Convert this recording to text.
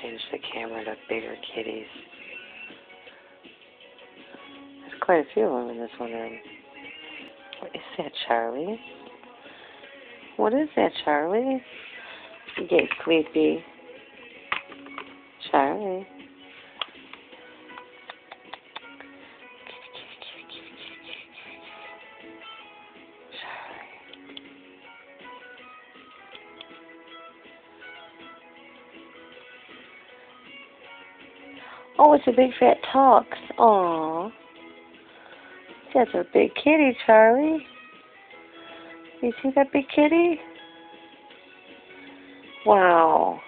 change the camera to bigger kitties. There's quite a few of them in this one room. What is that, Charlie? What is that, Charlie? You get sleepy. Charlie. Oh, it's a big fat Tox. Aww. That's a big kitty, Charlie. You see that big kitty? Wow.